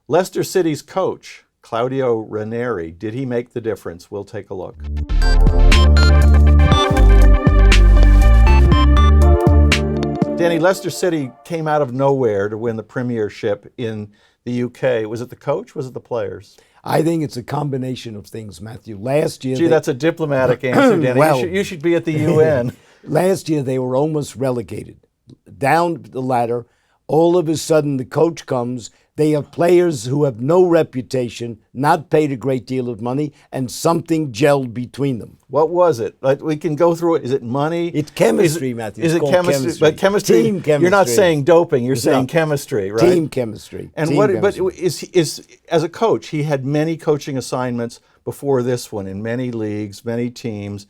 Leicester City's coach, Claudio Ranieri, did he make the difference? We'll take a look. Danny, Leicester City came out of nowhere to win the Premiership in the UK. Was it the coach? Was it the players? I think it's a combination of things, Matthew. Last year, Gee, that's a diplomatic answer, Danny. Well, you should be at the UN. Last year, they were almost relegated down the ladder. All of a sudden, the coach comes. They have players who have no reputation, not paid a great deal of money, and something gelled between them. What was it? We can go through it. Is it money? It's chemistry, Matthew. Is it chemistry? But chemistry, Team chemistry. You're not saying doping. You're saying chemistry, right? Team chemistry. And team what? chemistry. But is as a coach, he had many coaching assignments before this one in many leagues, many teams.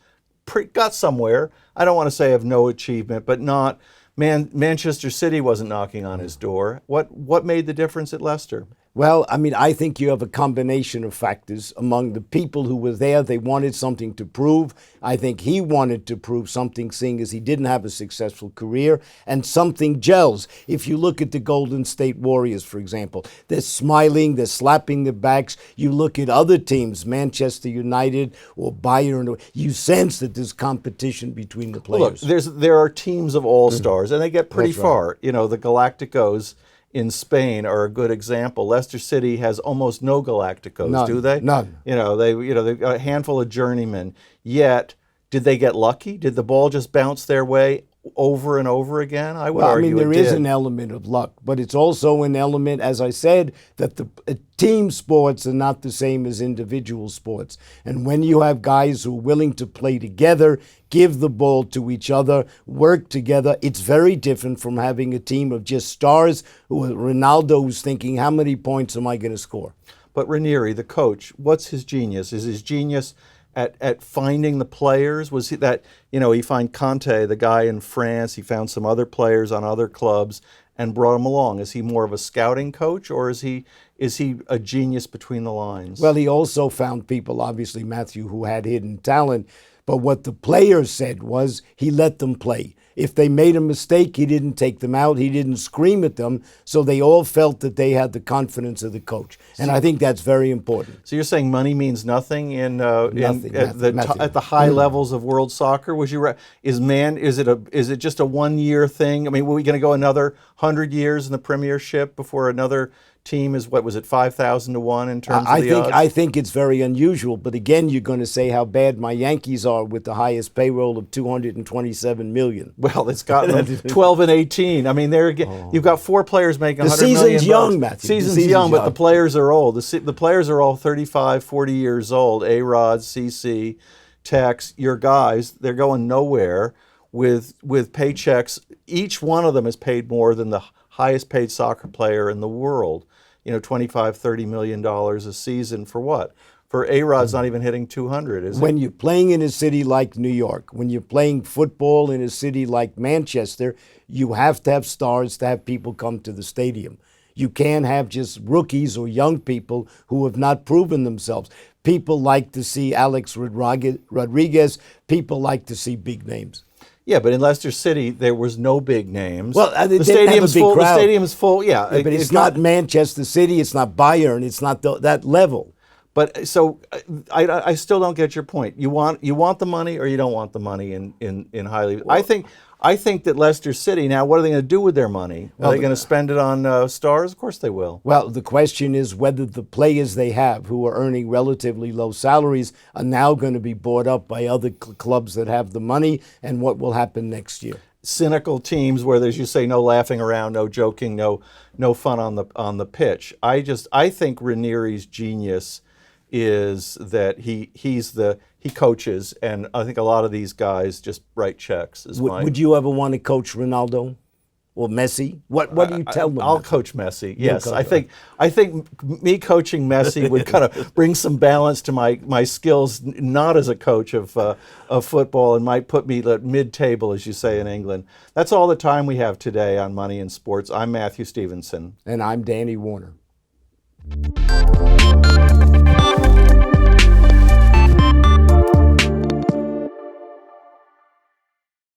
Got somewhere. I don't want to say of no achievement, but not. Manchester City wasn't knocking on his door. What made the difference at Leicester? Well, I mean, I think you have a combination of factors among the people who were there. They wanted something to prove. I think he wanted to prove something, seeing as he didn't have a successful career, and something gels. If you look at the Golden State Warriors, for example, they're smiling, they're slapping their backs. You look at other teams, Manchester United or Bayern, you sense that there's competition between the players. Look, there are teams of all-stars, and they get pretty That's far. right. You know, the Galacticos in Spain are a good example. Leicester City has almost no Galacticos, None. do they? None. They've got a handful of journeymen. Yet, did they get lucky? Did the ball just bounce their way over and over again? I would argue there it is did. an element of luck, but it's also an element, as I said, that the team sports are not the same as individual sports. And when you have guys who are willing to play together, give the ball to each other, work together, it's very different from having a team of just stars Ronaldo who's thinking, how many points am I going to score? But Ranieri, the coach, what's his genius? Is his genius at finding the players? Was he that, he found Conte, the guy in France, he found some other players on other clubs and brought them along. Is he more of a scouting coach, or is he a genius between the lines? Well, he also found people, obviously, Matthew, who had hidden talent. But what the players said was he let them play. If they made a mistake, he didn't take them out. He didn't scream at them. So they all felt that they had the confidence of the coach. And I think that's very important. So you're saying money means nothing at the high levels of world soccer? Is it just a 1 year thing? I mean, were we going to go another 100 years in the Premiership before another team is 5,000 to 1 in terms of the odds? I think it's very unusual, but again, you're going to say how bad my Yankees are with the highest payroll of $227 million. Well, it's got them 12 and 18. I mean, you've got 4 players making $100 million. The season's young, Matthew. Season's young, but the players are old. The players are all 35, 40 years old. A-Rod, CC, Tex, your guys, they're going nowhere with paychecks. Each one of them is paid more than the highest paid soccer player in the world. $25, $30 million a season for what? For A-Rod's not even hitting 200, is it? When you're playing in a city like New York, when you're playing football in a city like Manchester, you have to have stars to have people come to the stadium. You can't have just rookies or young people who have not proven themselves. People like to see Alex Rodriguez. People like to see big names. Yeah, but in Leicester City, there was no big names. Well, the stadium's full. Crowd. The stadium's full. Yeah, but it's not Manchester City. It's not Bayern. It's not that level. But so I still don't get your point. You want the money, or you don't want the money in highly. Well, I think that Leicester City, now, what are they going to do with their money? Are they going to spend it on stars? Of course they will. Well, the question is whether the players they have, who are earning relatively low salaries, are now going to be bought up by other clubs that have the money, and what will happen next year. Cynical teams where, as you say, no laughing around, no joking, no fun on the pitch. I think Ranieri's genius is that he coaches, and I think a lot of these guys just write checks. Would you ever want to coach Ronaldo or Messi? What do you tell them? I'll coach Messi. Yes, I think me coaching Messi would kind of bring some balance to my skills, not as a coach of football, and might put me at mid-table, as you say in England. That's all the time we have today on Money in Sports. I'm Matthew Stevenson, and I'm Danny Warner.